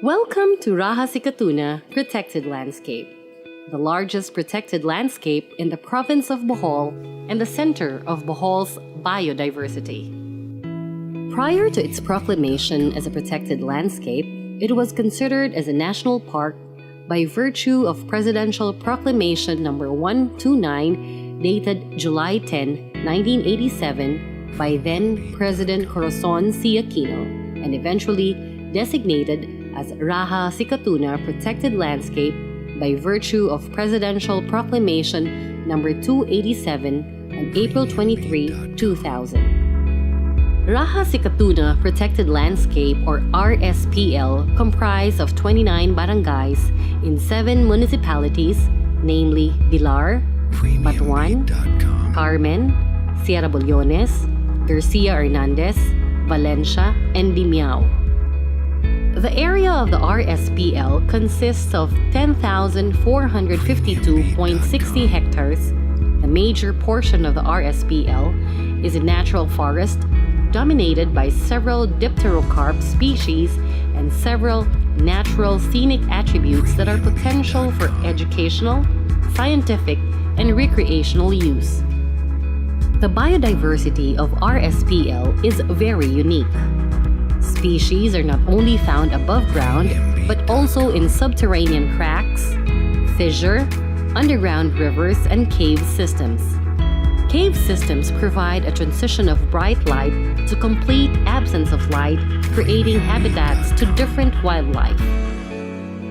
Welcome to Rajah Sikatuna Protected Landscape, the largest protected landscape in the province of Bohol and the center of Bohol's biodiversity. Prior to its proclamation as a protected landscape, it was considered as a national park by virtue of Presidential Proclamation No. 129 dated July 10, 1987 by then President Corazon C. Aquino and eventually designated as Rajah Sikatuna Protected Landscape by virtue of Presidential Proclamation No. 287 on April 23, 2000. Rajah Sikatuna Protected Landscape or RSPL comprised of 29 barangays in 7 municipalities, namely Bilar, Batuan, Carmen, Sierra Bullones, Garcia Hernandez, Valencia, and Dimiao. The area of the RSPL consists of 10,452.60 hectares. A major portion of the RSPL is a natural forest dominated by several dipterocarp species and several natural scenic attributes that are potential for educational, scientific, and recreational use. The biodiversity of RSPL is very unique. Species are not only found above ground, but also in subterranean cracks, fissure, underground rivers, and cave systems. Cave systems provide a transition of bright light to complete absence of light, creating habitats to different wildlife.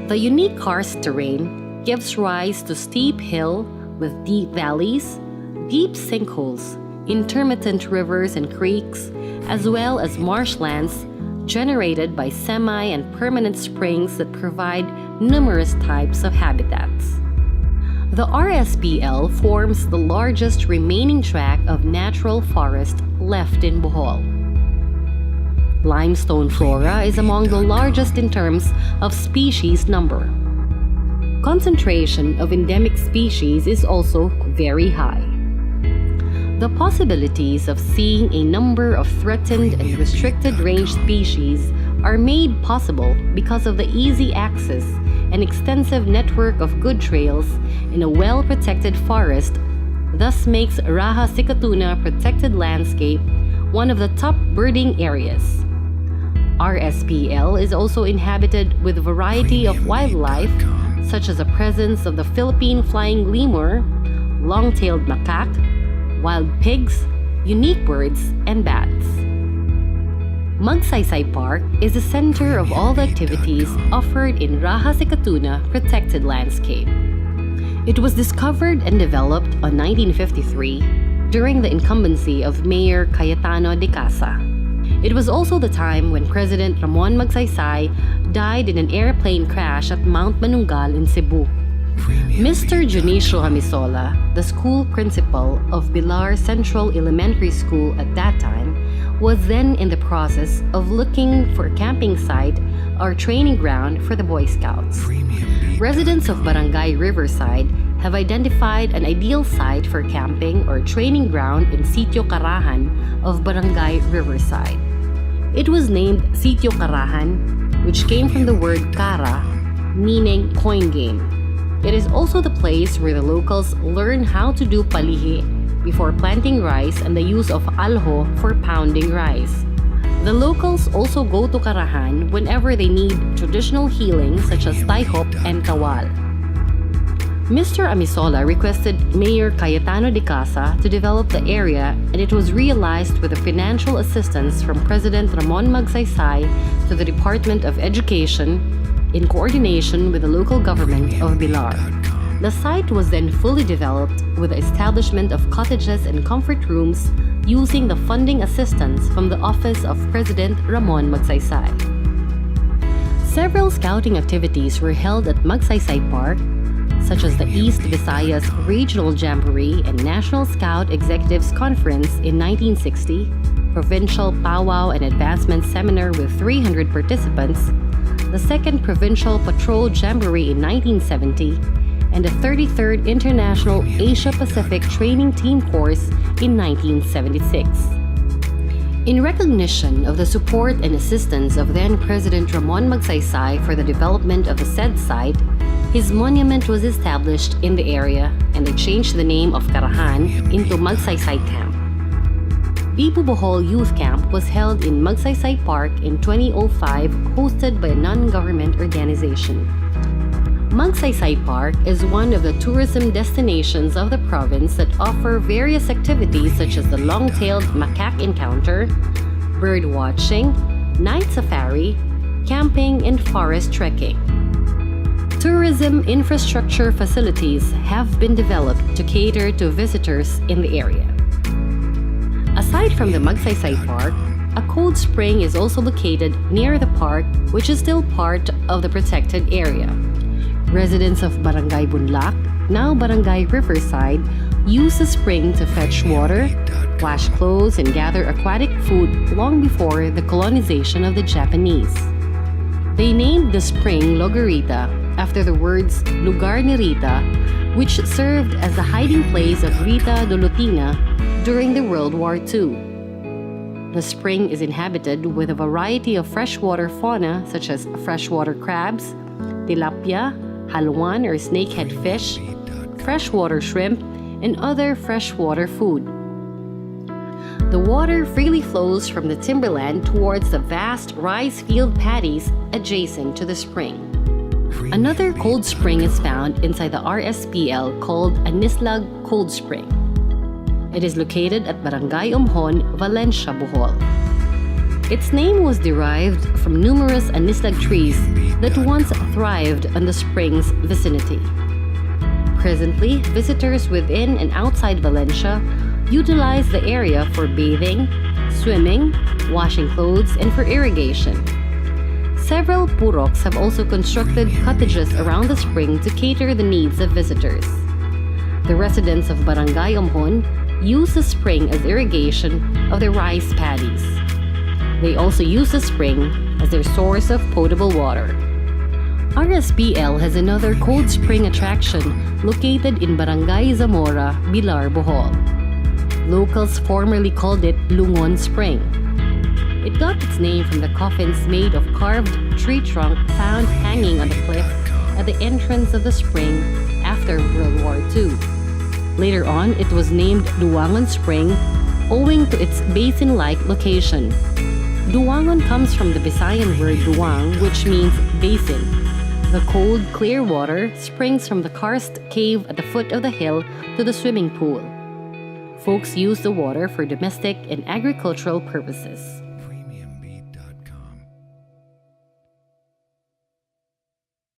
The unique karst terrain gives rise to steep hill with deep valleys, deep sinkholes, intermittent rivers and creeks, as well as marshlands generated by semi- and permanent springs that provide numerous types of habitats. The RSPL forms the largest remaining tract of natural forest left in Bohol. Limestone flora is among the largest in terms of species number. Concentration of endemic species is also very high. The possibilities of seeing a number of threatened and restricted range species are made possible because of the easy access and extensive network of good trails in a well-protected forest, thus makes Rajah Sikatuna Protected Landscape one of the top birding areas. RSPL is also inhabited with a variety of wildlife such as the presence of the Philippine flying lemur, long-tailed macaque, wild pigs, unique birds, and bats. Magsaysay Park is the center of all the activities offered in Rajah Sikatuna Protected Landscape. It was discovered and developed on 1953 during the incumbency of Mayor Cayetano de Casa. It was also the time when President Ramon Magsaysay died in an airplane crash at Mount Manungal in Cebu. Mr. Junicio Hamisola, the school principal of Bilar Central Elementary School at that time, was then in the process of looking for a camping site or training ground for the Boy Scouts. Residents of Barangay Riverside have identified an ideal site for camping or training ground in Sitio Carahan of Barangay Riverside. It was named Sitio Carahan, which came from the word cara, meaning coin game. It is also the place where the locals learn how to do palihi before planting rice and the use of alho for pounding rice. The locals also go to Carahan whenever they need traditional healing such as taihop and kawal. Mr. Amisola requested Mayor Cayetano de Casa to develop the area, and it was realized with the financial assistance from President Ramon Magsaysay to the Department of Education in coordination with the local government of Bilar. The site was then fully developed with the establishment of cottages and comfort rooms using the funding assistance from the Office of President Ramon Magsaysay. Several scouting activities were held at Magsaysay Park, such as the East Visayas Regional Jamboree and National Scout Executives Conference in 1960, Provincial Powwow and Advancement Seminar with 300 participants, the Second Provincial Patrol Jamboree in 1970, and the 33rd International Asia-Pacific Training Team Course in 1976. In recognition of the support and assistance of then-President Ramon Magsaysay for the development of the said site, his monument was established in the area and they changed the name of Karahan into Magsaysay Camp. Bibu Bohol Youth Camp was held in Magsaysay Park in 2005, hosted by a non-government organization. Magsaysay Park is one of the tourism destinations of the province that offer various activities such as the long-tailed macaque encounter, bird watching, night safari, camping, and forest trekking. Tourism infrastructure facilities have been developed to cater to visitors in the area. Aside from the Magsaysay Park, a cold spring is also located near the park, which is still part of the protected area. Residents of Barangay Bunlak, now Barangay Riverside, use the spring to fetch water, wash clothes, and gather aquatic food long before the colonization of the Japanese. They named the spring Logarita after the words Lugar ni Rita, which served as the hiding place of Rita Dolotina during the World War II. The spring is inhabited with a variety of freshwater fauna such as freshwater crabs, tilapia, haluan or snakehead fish, freshwater shrimp, and other freshwater food. The water freely flows from the timberland towards the vast rice field paddies adjacent to the spring. Another cold spring is found inside the RSPL called Anislag Cold Spring. It is located at Barangay Umhon, Valencia, Bohol. Its name was derived from numerous anislag trees that once thrived on the spring's vicinity. Presently, visitors within and outside Valencia utilize the area for bathing, swimming, washing clothes, and for irrigation. Several puroks have also constructed cottages around the spring to cater the needs of visitors. The residents of Barangay Umhon use the spring as irrigation of their rice paddies. They also use the spring as their source of potable water. RSPL has another cold spring attraction located in Barangay Zamora, Bilar, Bohol. Locals formerly called it Lungon Spring. It got its name from the coffins made of carved tree trunk found hanging on the cliff at the entrance of the spring after World War II. Later on, it was named Duwangon Spring owing to its basin-like location. Duwangon comes from the Visayan word duwang, which means basin. The cold, clear water springs from the karst cave at the foot of the hill to the swimming pool. Folks use the water for domestic and agricultural purposes.